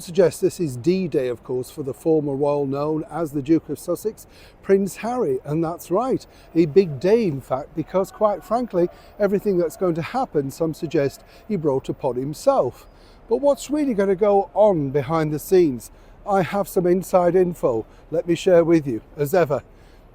suggest this is D-Day, of course, for the former royal known as the Duke of Sussex, Prince Harry. And that's right, a big day in fact, because quite frankly, everything that's going to happen, some suggest he brought upon himself. But what's really going to go on behind the scenes? I have some inside info. Let me share with you, as ever.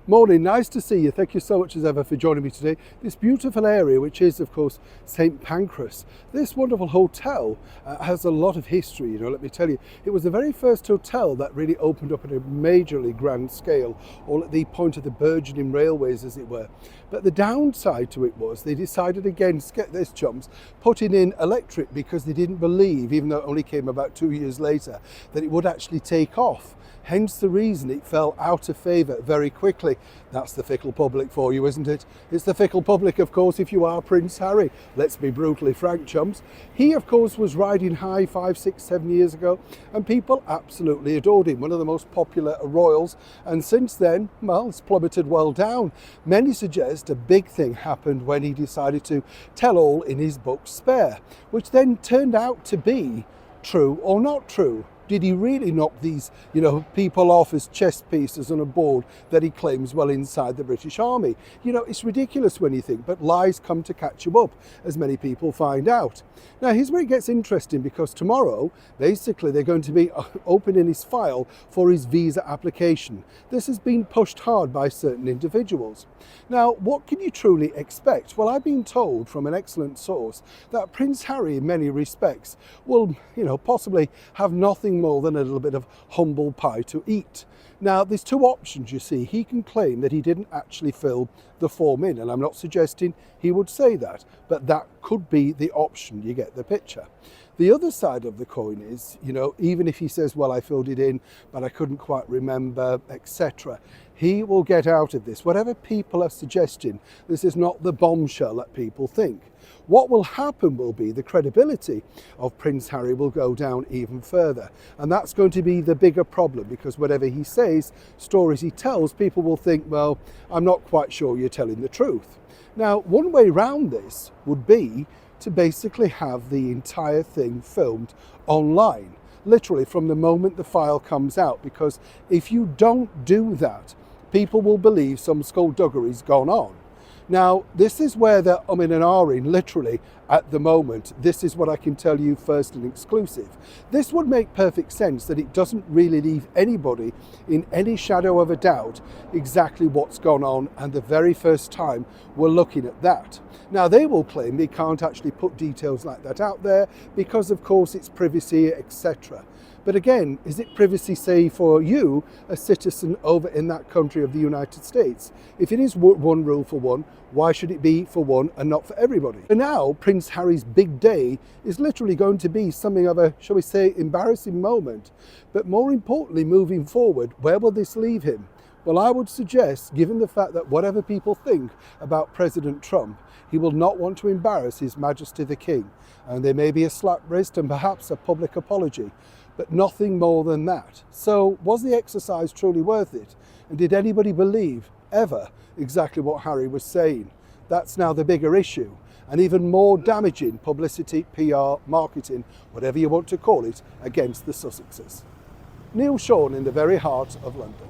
Morning, nice to see you. Thank you so much as ever for joining me today. This beautiful area, which is of course St Pancras. This wonderful hotel has a lot of history, let me tell you. It was the very first hotel that really opened up at a majorly grand scale, all at the point of the burgeoning railways as it were. But the downside to it was they decided against, get this chums, putting in electric because they didn't believe, even though it only came about 2 years later, that it would actually take off. Hence the reason it fell out of favour very quickly. That's the fickle public for you, isn't it? It's the fickle public, of course, if you are Prince Harry. Let's be brutally frank, chums. He, of course, was riding high 5, 6, 7 years ago, and people absolutely adored him. One of the most popular royals. And since then, well, it's plummeted well down. Many suggest a big thing happened when he decided to tell all in his book Spare, which then turned out to be true or not true. Did he really knock these, people off as chess pieces on a board that he claims well inside the British Army? It's ridiculous when you think, but lies come to catch you up, as many people find out. Now, here's where it gets interesting, because tomorrow, basically, they're going to be opening his file for his visa application. This has been pushed hard by certain individuals. Now, what can you truly expect? Well, I've been told from an excellent source that Prince Harry, in many respects, will, possibly have nothing more than a little bit of humble pie to eat. Now, there's two options, you see. He can claim that he didn't actually fill the form in, and I'm not suggesting he would say that, but that could be the option. You get the picture. The other side of the coin is, even if he says, well, I filled it in, but I couldn't quite remember, etc., he will get out of this. Whatever people are suggesting, this is not the bombshell that people think. What will happen will be the credibility of Prince Harry will go down even further. And that's going to be the bigger problem, because whatever he says, stories he tells, people will think, well, I'm not quite sure you're telling the truth. Now, one way around this would be to basically have the entire thing filmed online, literally from the moment the file comes out, because if you don't do that, people will believe some skullduggery's gone on. Now, this is where they're umming and ahhing, literally, at the moment. This is what I can tell you first and exclusive. This would make perfect sense, that it doesn't really leave anybody in any shadow of a doubt exactly what's gone on, and the very first time we're looking at that. Now, they will claim they can't actually put details like that out there because, of course, it's privacy, etc. But again, is it privacy, say, for you, a citizen over in that country of the United States? If it is one rule for one, why should it be for one and not for everybody? And now, Prince Harry's big day is literally going to be something of a, shall we say, embarrassing moment. But more importantly, moving forward, where will this leave him? Well, I would suggest, given the fact that whatever people think about President Trump, he will not want to embarrass His Majesty the King. And there may be a slap wrist and perhaps a public apology, but nothing more than that. So was the exercise truly worth it? And did anybody believe, ever, exactly what Harry was saying? That's now the bigger issue, and even more damaging publicity, PR, marketing, whatever you want to call it, against the Sussexes. Neil Sean in the very heart of London.